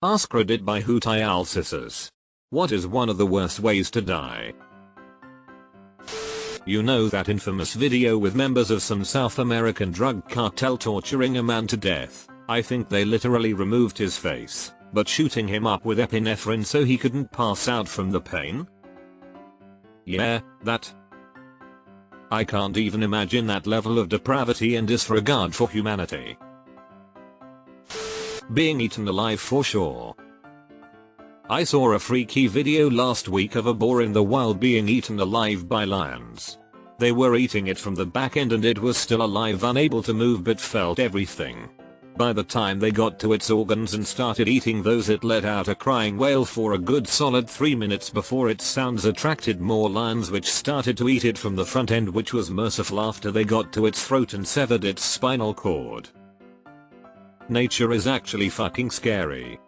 AskReddit by Hootialcissus. What is one of the worst ways to die? You know that infamous video with members of some South American drug cartel torturing a man to death? I think they literally removed his face, but shooting him up with epinephrine so he couldn't pass out from the pain? Yeah, that. I can't even imagine that level of depravity and disregard for humanity. Being eaten alive for sure. I saw a freaky video last week of a boar in the wild being eaten alive by lions. They were eating it from the back end and it was still alive, unable to move but felt everything. By the time they got to its organs and started eating those, it let out a crying wail for a good solid 3 minutes before its sounds attracted more lions, which started to eat it from the front end, which was merciful after they got to its throat and severed its spinal cord. Nature is actually fucking scary.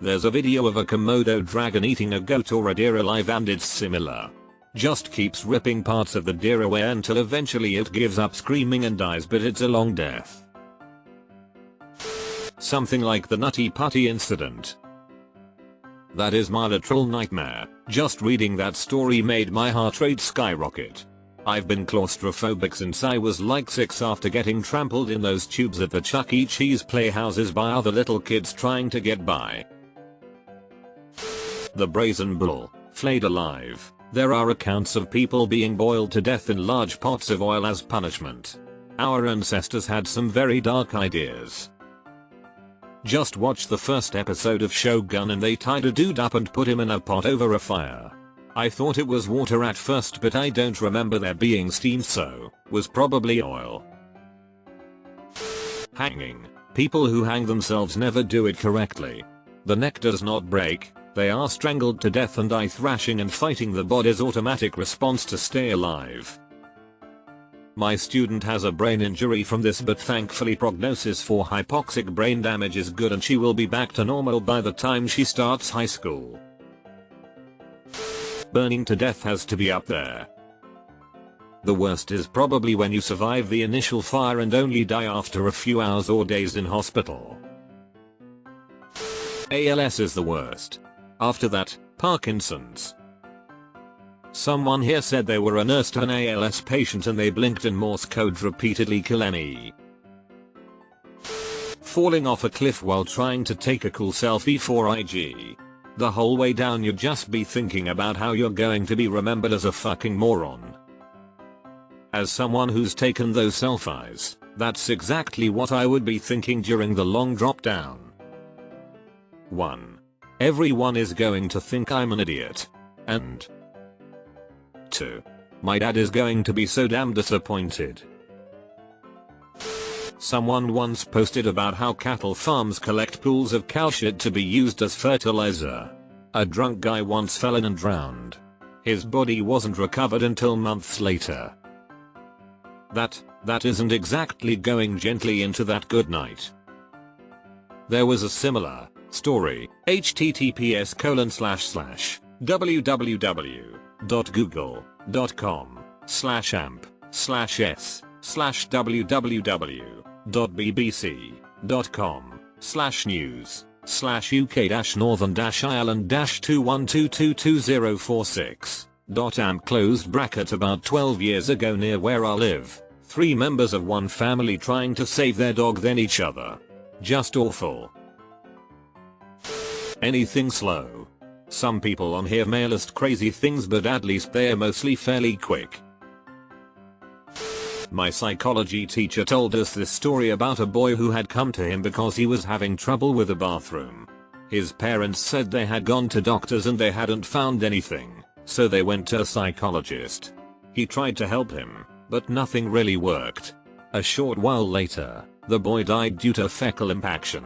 There's a video of a Komodo dragon eating a goat or a deer alive and it's similar. Just keeps ripping parts of the deer away until eventually it gives up screaming and dies, but it's a long death. Something like the Nutty Putty incident. That is my literal nightmare. Just reading that story made my heart rate skyrocket. I've been claustrophobic since I was like 6 after getting trampled in those tubes at the Chuck E. Cheese playhouses by other little kids trying to get by. The brazen bull, flayed alive. There are accounts of people being boiled to death in large pots of oil as punishment. Our ancestors had some very dark ideas. Just watch the first episode of Shogun and they tied a dude up and put him in a pot over a fire. I thought it was water at first, but I don't remember there being steam, so was probably oil. Hanging. People who hang themselves never do it correctly. The neck does not break, they are strangled to death and die thrashing and fighting the body's automatic response to stay alive. My student has a brain injury from this, but thankfully prognosis for hypoxic brain damage is good and she will be back to normal by the time she starts high school. Burning to death has to be up there. The worst is probably when you survive the initial fire and only die after a few hours or days in hospital. ALS is the worst. After that, Parkinson's. Someone here said they were a nurse to an ALS patient and they blinked and Morse code repeatedly kill any. Falling off a cliff while trying to take a cool selfie for IG. The whole way down you'd just be thinking about how you're going to be remembered as a fucking moron. As someone who's taken those selfies, that's exactly what I would be thinking during the long drop down. 1. Everyone is going to think I'm an idiot. And 2. My dad is going to be so damn disappointed. Someone once posted about how cattle farms collect pools of cow shit to be used as fertilizer. A drunk guy once fell in and drowned. His body wasn't recovered until months later. That isn't exactly going gently into that good night. There was a similar story. https://www.google.com/amp/s/www.bbc.com/news/uk-northern-ireland-2122046.amp closed bracket. About 12 years ago near where I live, 3 members of one family trying to save their dog then each other. Just awful. Anything slow. Some people on here may list crazy things, but at least they're mostly fairly quick. My psychology teacher told us this story about a boy who had come to him because he was having trouble with the bathroom. His parents said they had gone to doctors and they hadn't found anything, so they went to a psychologist. He tried to help him, but nothing really worked. A short while later, the boy died due to fecal impaction.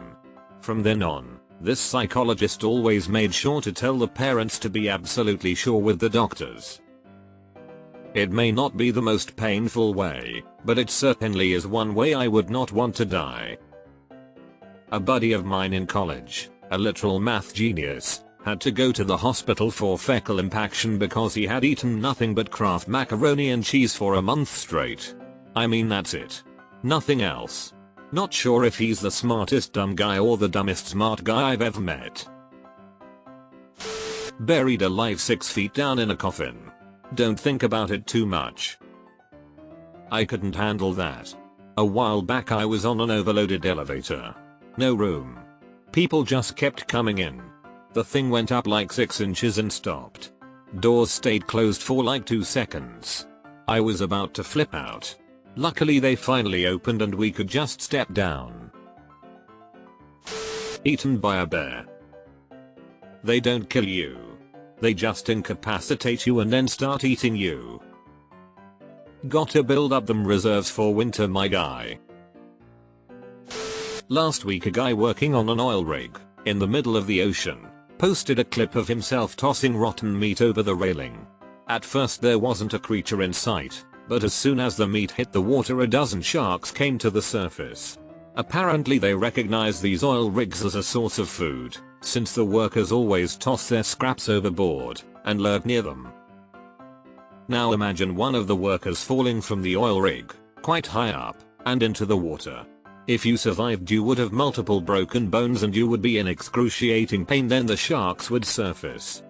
From then on, this psychologist always made sure to tell the parents to be absolutely sure with the doctors. It may not be the most painful way, but it certainly is one way I would not want to die. A buddy of mine in college, a literal math genius, had to go to the hospital for fecal impaction because he had eaten nothing but Kraft macaroni and cheese for a month straight. I mean, that's it. Nothing else. Not sure if he's the smartest dumb guy or the dumbest smart guy I've ever met. Buried alive 6 feet down in a coffin. Don't think about it too much. I couldn't handle that. A while back I was on an overloaded elevator. No room. People just kept coming in. The thing went up like 6 inches and stopped. Doors stayed closed for like 2 seconds. I was about to flip out. Luckily they finally opened and we could just step down. Eaten by a bear. They don't kill you. They just incapacitate you and then start eating you. Gotta build up them reserves for winter, my guy. Last week a guy working on an oil rig, in the middle of the ocean, posted a clip of himself tossing rotten meat over the railing. At first there wasn't a creature in sight, but as soon as the meat hit the water a dozen sharks came to the surface. Apparently they recognize these oil rigs as a source of food, since the workers always toss their scraps overboard and lurk near them. Now imagine one of the workers falling from the oil rig, quite high up, and into the water. If you survived you would have multiple broken bones and you would be in excruciating pain, then the sharks would surface.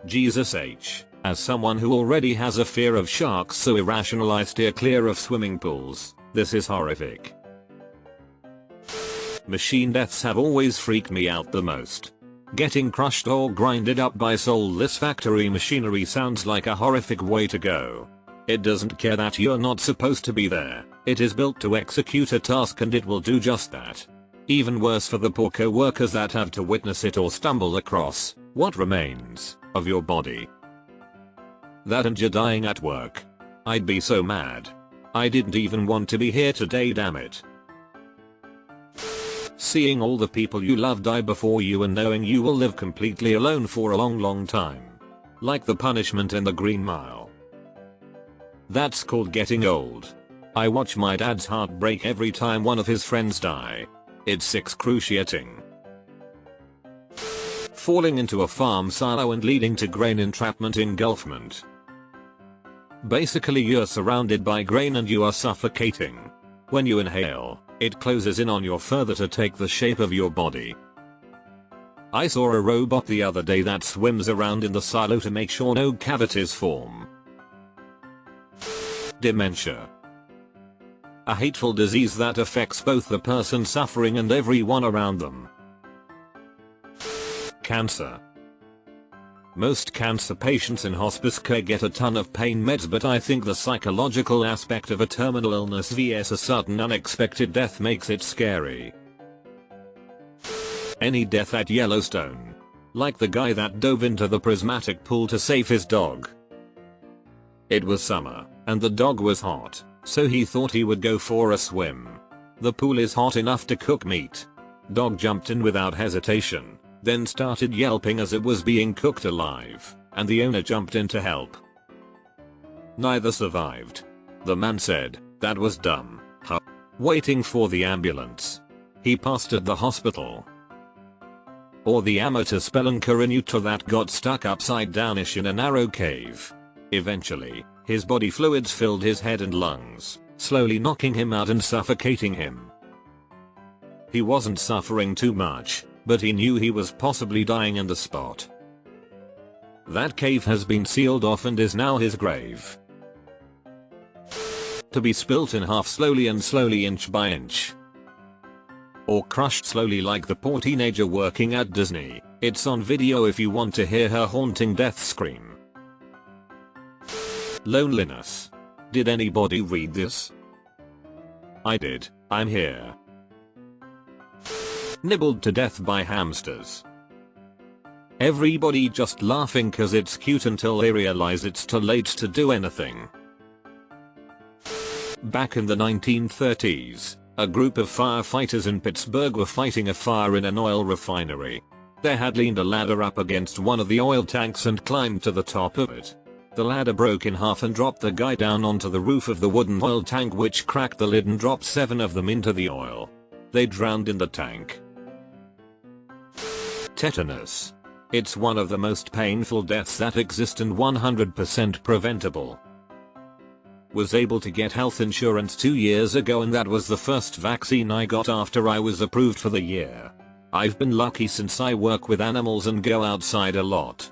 Jesus H. As someone who already has a fear of sharks so irrational I steer clear of swimming pools, this is horrific. Machine deaths have always freaked me out the most. Getting crushed or grinded up by soulless factory machinery sounds like a horrific way to go. It doesn't care that you're not supposed to be there, it is built to execute a task and it will do just that. Even worse for the poor co-workers that have to witness it or stumble across what remains of your body. That and you're dying at work. I'd be so mad. I didn't even want to be here today, damn it. Seeing all the people you love die before you and knowing you will live completely alone for a long time. Like the punishment in the Green Mile. That's called getting old. I watch my dad's heart break every time one of his friends die. It's excruciating. Falling into a farm silo and leading to grain entrapment engulfment. Basically you're surrounded by grain and you are suffocating. When you inhale, it closes in on your further to take the shape of your body. I saw a robot the other day that swims around in the silo to make sure no cavities form. Dementia. A hateful disease that affects both the person suffering and everyone around them. Cancer. Most cancer patients in hospice care get a ton of pain meds, but I think the psychological aspect of a terminal illness vs a sudden unexpected death makes it scary. Any death at Yellowstone. Like the guy that dove into the prismatic pool to save his dog. It was summer, and the dog was hot, so he thought he would go for a swim. The pool is hot enough to cook meat. Dog jumped in without hesitation, then started yelping as it was being cooked alive, and the owner jumped in to help. Neither survived. The man said, "That was dumb, huh?" Waiting for the ambulance. He passed at the hospital. Or the amateur spelunker in Utah that got stuck upside downish in a narrow cave. Eventually, his body fluids filled his head and lungs, slowly knocking him out and suffocating him. He wasn't suffering too much, but he knew he was possibly dying on the spot. That cave has been sealed off and is now his grave. To be spilt in half slowly inch by inch. Or crushed slowly like the poor teenager working at Disney. It's on video if you want to hear her haunting death scream. Loneliness. Did anybody read this? I did. I'm here. Nibbled to death by hamsters. Everybody just laughing cause it's cute until they realize it's too late to do anything. Back in the 1930s, a group of firefighters in Pittsburgh were fighting a fire in an oil refinery. They had leaned a ladder up against one of the oil tanks and climbed to the top of it. The ladder broke in half and dropped the guy down onto the roof of the wooden oil tank, which cracked the lid and dropped 7 of them into the oil. They drowned in the tank. Tetanus. It's one of the most painful deaths that exist and 100% preventable. Was able to get health insurance 2 years ago, and that was the first vaccine I got after I was approved for the year. I've been lucky since I work with animals and go outside a lot.